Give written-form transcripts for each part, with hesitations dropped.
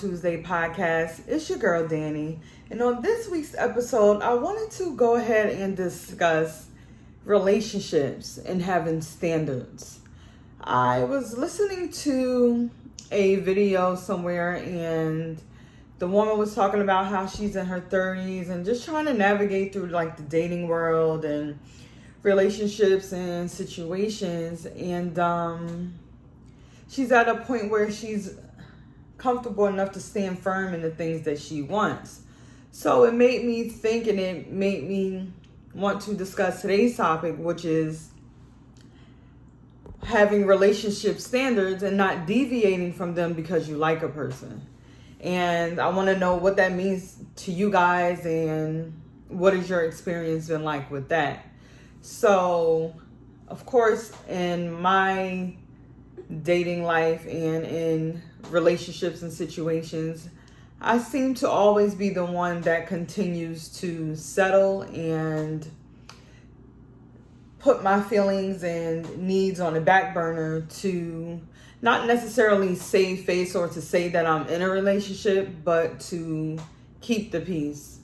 Tuesday podcast. It's your girl, Danie. And on this week's episode, I wanted to go ahead and discuss relationships and having standards. I was listening to a video somewhere, and the woman was talking about how she's in her 30s and just trying to navigate through like the dating world and relationships and situations. And she's at a point where she's comfortable enough to stand firm in the things that she wants. So it made me think, and it made me want to discuss today's topic, which is having relationship standards and not deviating from them because you like a person. And I want to know what that means to you guys and what has your experience been like with that. So, of course, in my dating life and in relationships and situations, I seem to always be the one that continues to settle and put my feelings and needs on the back burner to not necessarily save face or to say that I'm in a relationship, but to keep the peace.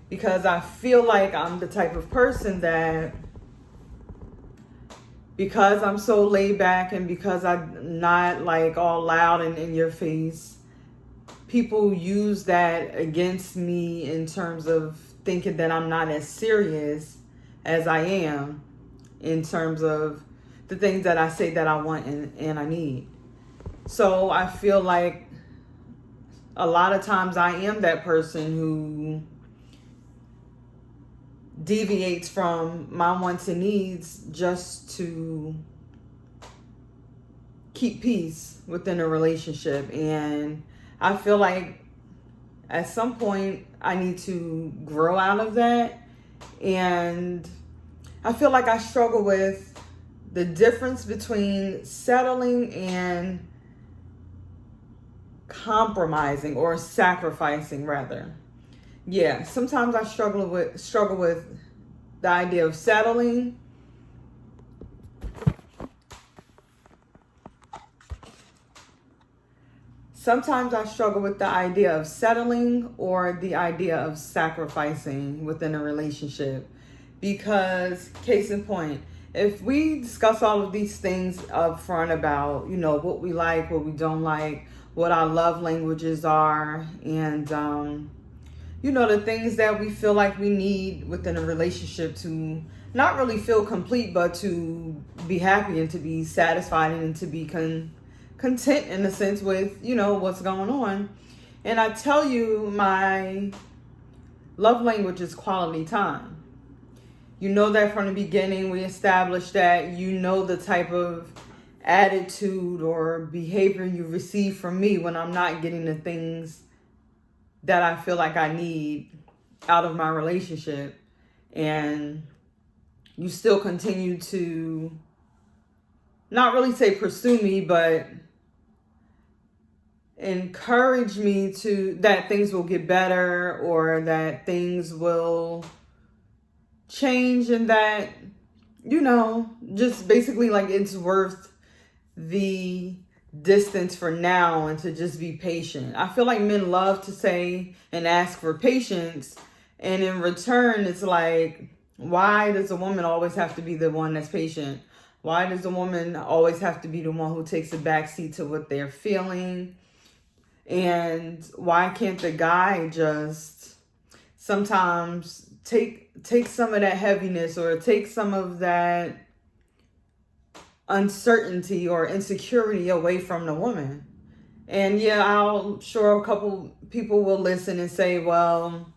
Because I feel like I'm the type of person that, because I'm so laid back and because I'm not like all loud and in your face, people use that against me in terms of thinking that I'm not as serious as I am in terms of the things that I say that I want and I need. So I feel like a lot of times I am that person who deviates from my wants and needs just to keep peace within a relationship. And I feel like at some point I need to grow out of that. And I feel like I struggle with the difference between settling and compromising, or sacrificing rather. Yeah, sometimes I struggle with the idea of settling. Sometimes I struggle with the idea of settling or the idea of sacrificing within a relationship. Because, case in point, if we discuss all of these things up front about, what we like, what we don't like, what our love languages are, and, the things that we feel like we need within a relationship to not really feel complete, but to be happy and to be satisfied and to be content in a sense with, what's going on. And I tell you, my love language is quality time. You know that from the beginning. We established that the type of attitude or behavior you receive from me when I'm not getting the things that I feel like I need out of my relationship. And you still continue to not really say pursue me, but encourage me that things will get better or that things will change, and that, just basically like it's worth the distance for now and to just be patient. I feel like men love to say and ask for patience, and in return it's like, why does a woman always have to be the one that's patient? Why does a woman always have to be the one who takes a backseat to what they're feeling? And why can't the guy just sometimes take some of that heaviness or take some of that uncertainty or insecurity away from the woman? And yeah, I'm sure a couple people will listen and say, well,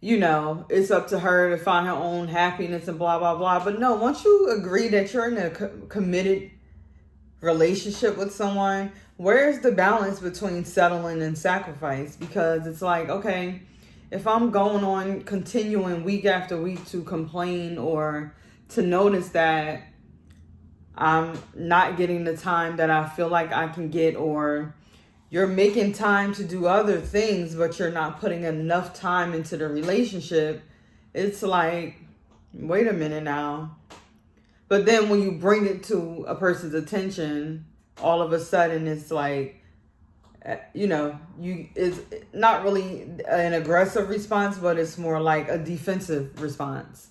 it's up to her to find her own happiness and blah, blah, blah. But no, once you agree that you're in a committed relationship with someone, where's the balance between settling and sacrifice? Because it's like, okay, if I'm going on continuing week after week to complain or to notice that I'm not getting the time that I feel like I can get, or you're making time to do other things, but you're not putting enough time into the relationship, it's like, wait a minute now. But then when you bring it to a person's attention, all of a sudden it's like is not really an aggressive response, but it's more like a defensive response.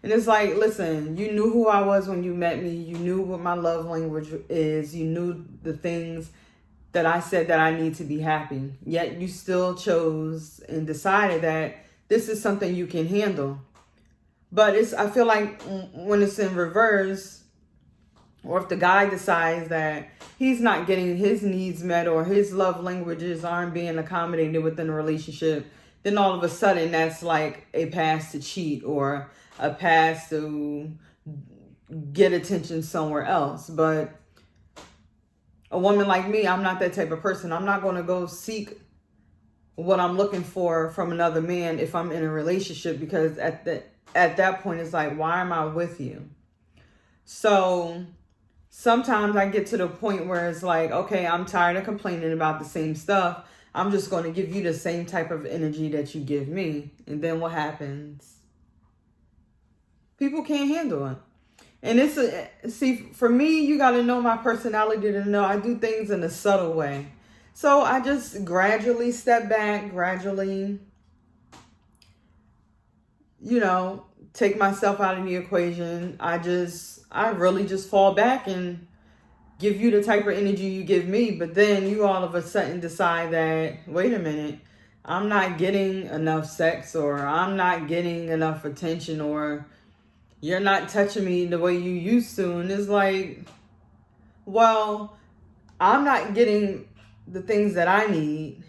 And it's like, listen, you knew who I was when you met me. You knew what my love language is. You knew the things that I said that I need to be happy. Yet you still chose and decided that this is something you can handle. But I feel like when it's in reverse, or if the guy decides that he's not getting his needs met or his love languages aren't being accommodated within a relationship, then all of a sudden that's like a pass to cheat or a pass to get attention somewhere else. But a woman like me, I'm not that type of person. I'm not going to go seek what I'm looking for from another man if I'm in a relationship, because at that point it's like, why am I with you? So sometimes I get to the point where it's like, okay, I'm tired of complaining about the same stuff. I'm just going to give you the same type of energy that you give me. And then what happens? People can't handle it. And for me, you got to know my personality to know I do things in a subtle way. So I just gradually step back, gradually, take myself out of the equation. I really just fall back and give you the type of energy you give me. But then you all of a sudden decide that, wait a minute, I'm not getting enough sex, or I'm not getting enough attention, or you're not touching me the way you used to. And it's like, well, I'm not getting the things that I need,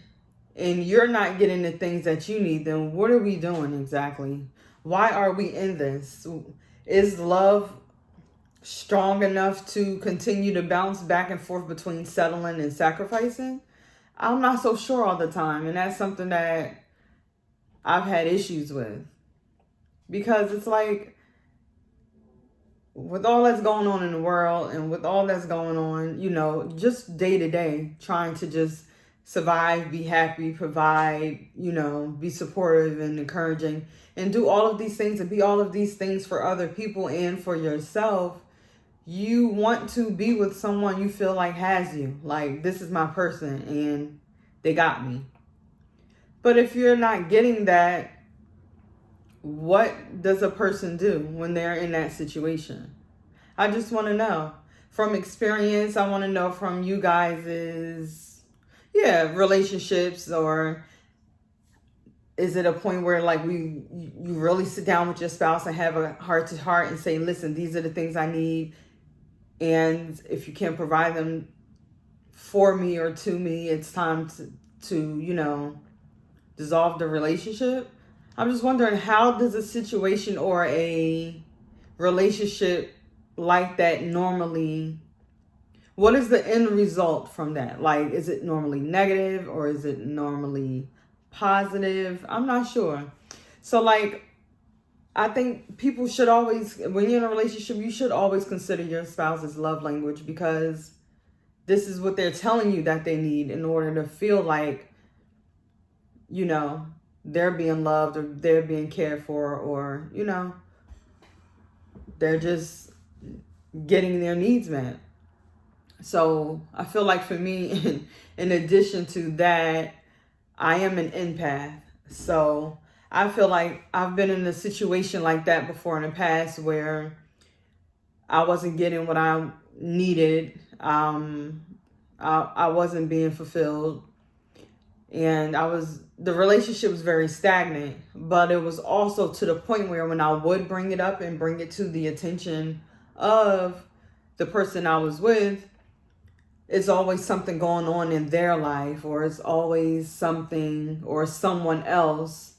and you're not getting the things that you need. Then what are we doing exactly? Why are we in this? Is love strong enough to continue to bounce back and forth between settling and sacrificing? I'm not so sure all the time. And that's something that I've had issues with. Because it's like, with all that's going on in the world and with all that's going on, just day to day, trying to just survive, be happy, provide, be supportive and encouraging, and do all of these things and be all of these things for other people and for yourself. You want to be with someone you feel like has you. Like, this is my person and they got me. But if you're not getting that, what does a person do when they're in that situation? I just want to know. From experience, I want to know from you guys' relationships, or is it a point where like you really sit down with your spouse and have a heart to heart and say, listen, these are the things I need, and if you can't provide them for me or to me, it's time to dissolve the relationship? I'm just wondering, how does a situation or a relationship like that normally, what is the end result from that? Like, is it normally negative or is it normally positive? I'm not sure. So like, I think people should always, when you're in a relationship, you should always consider your spouse's love language, because this is what they're telling you that they need in order to feel like, they're being loved or they're being cared for, or, they're just getting their needs met. So I feel like for me, in addition to that, I am an empath. So I feel like I've been in a situation like that before in the past where I wasn't getting what I needed. I wasn't being fulfilled. And the relationship was very stagnant, but it was also to the point where when I would bring it up and bring it to the attention of the person I was with, it's always something going on in their life, or it's always something or someone else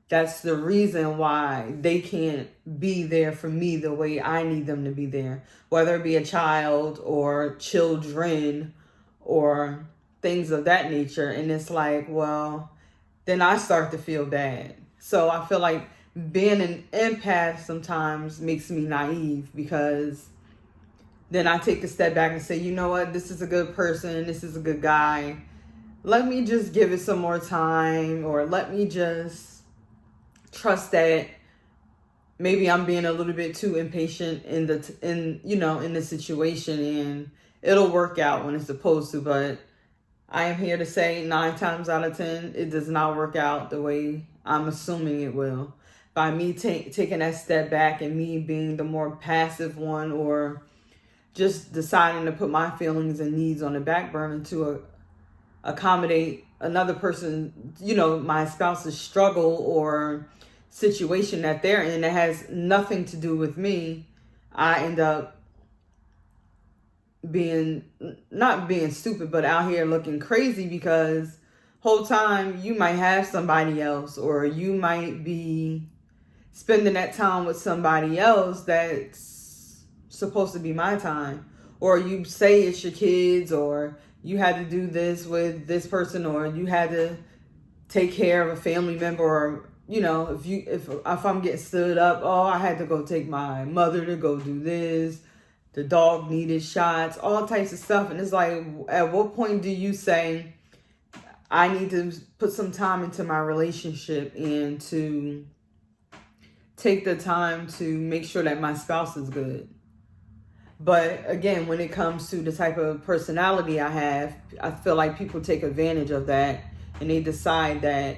that's the reason why they can't be there for me the way I need them to be there, whether it be a child or children or things of that nature. And it's like, well, then I start to feel bad. So I feel like being an empath sometimes makes me naive, because then I take a step back and say, you know what, this is a good person, this is a good guy. Let me just give it some more time, or let me just trust that maybe I'm being a little bit too impatient in the situation, and it'll work out when it's supposed to. But I am here to say 9 times out of 10, it does not work out the way I'm assuming it will. By me taking that step back and me being the more passive one, or just deciding to put my feelings and needs on the back burner to accommodate another person, my spouse's struggle or situation that they're in that has nothing to do with me, I end up not being stupid, but out here looking crazy, because whole time you might have somebody else, or you might be spending that time with somebody else that's supposed to be my time, or you say it's your kids, or you had to do this with this person, or you had to take care of a family member, or if I'm getting stood up, oh, I had to go take my mother to go do this, the dog needed shots, all types of stuff. And it's like, at what point do you say, I need to put some time into my relationship and to take the time to make sure that my spouse is good? But again, when it comes to the type of personality I have, I feel like people take advantage of that, and they decide that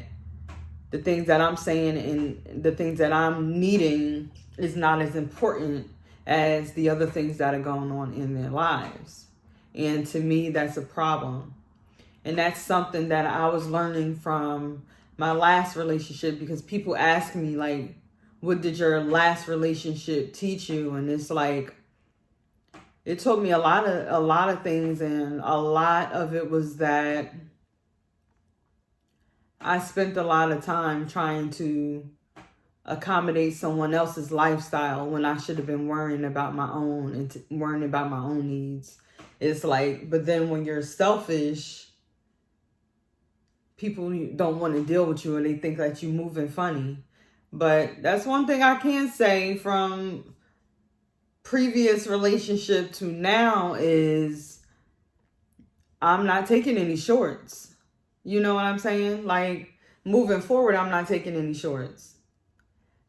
the things that I'm saying and the things that I'm needing is not as important as the other things that are going on in their lives. And to me, that's a problem. And that's something that I was learning from my last relationship, because people ask me, like, what did your last relationship teach you? And it's like, it taught me a lot of things, and a lot of it was that I spent a lot of time trying to accommodate someone else's lifestyle when I should have been worrying about my own, and worrying about my own needs. It's like, but then when you're selfish, people don't want to deal with you, and they think that you're moving funny. But that's one thing I can say from previous relationship to now is I'm not taking any shorts. You know what I'm saying? Like, moving forward, I'm not taking any shorts.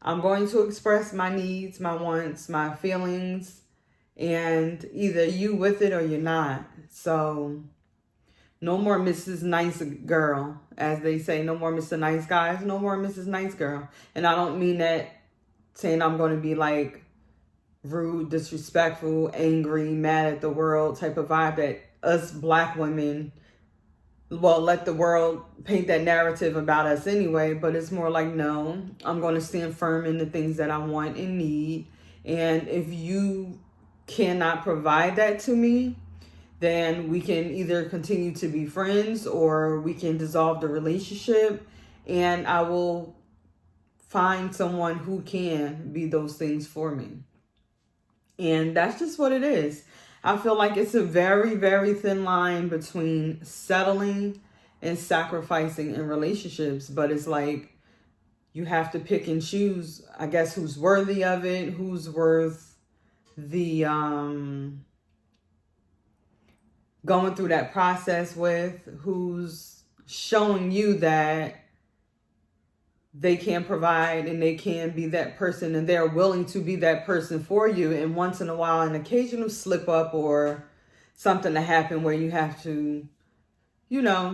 I'm going to express my needs, my wants, my feelings, and either you with it or you're not. So no more Mrs. Nice Girl, as they say. No more Mr. Nice Guys. No more Mrs. Nice Girl. And I don't mean that saying I'm going to be like rude, disrespectful, angry, mad at the world type of vibe that us black women, well, let the world paint that narrative about us anyway. But it's more like, no, I'm going to stand firm in the things that I want and need. And if you cannot provide that to me, then we can either continue to be friends, or we can dissolve the relationship, and I will find someone who can be those things for me. And that's just what it is. I feel like it's a very, very thin line between settling and sacrificing in relationships. But it's like, you have to pick and choose, I guess, who's worthy of it, who's worth the going through that process with, who's showing you that they can provide and they can be that person, and they're willing to be that person for you. And once in a while, an occasional slip up or something to happen where you have to,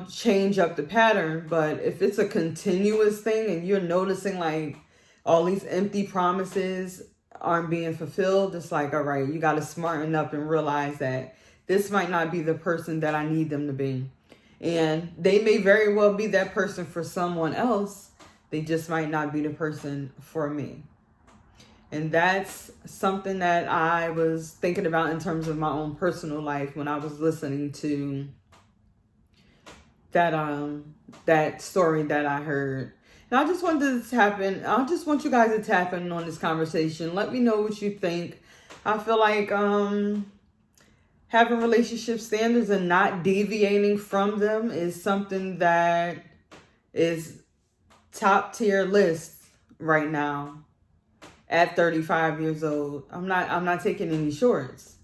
change up the pattern. But if it's a continuous thing and you're noticing like all these empty promises aren't being fulfilled, it's like, all right, you got to smarten up and realize that this might not be the person that I need them to be. And they may very well be that person for someone else. They just might not be the person for me. And that's something that I was thinking about in terms of my own personal life when I was listening to that story that I heard. And I just want you guys to tap in on this conversation. Let me know what you think. I feel like having relationship standards and not deviating from them is something that is top tier list right now at 35 years old. I'm not taking any shorts.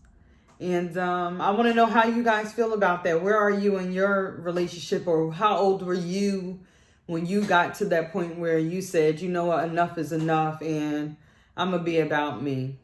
And I want to know how you guys feel about that. Where are you in your relationship, or how old were you when you got to that point where you said, you know what, enough is enough and I'm going to be about me?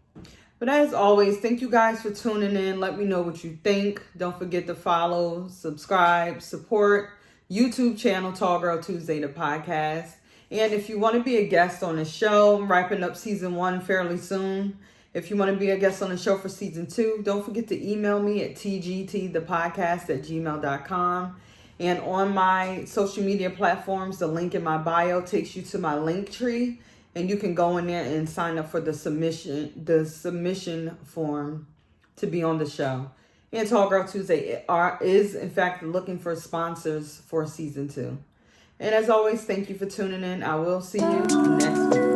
But as always, thank you guys for tuning in. Let me know what you think. Don't forget to follow, subscribe, support YouTube channel Tall Girl Tuesday, the podcast. And if you want to be a guest on the show, I'm wrapping up season 1 fairly soon. If you want to be a guest on the show for season 2, don't forget to email me at tgtthepodcast@gmail.com. And on my social media platforms, the link in my bio takes you to my link tree. And you can go in there and sign up for the submission form to be on the show. And Tall Girl Tuesday is, in fact, looking for sponsors for season 2. And as always, thank you for tuning in. I will see you next week.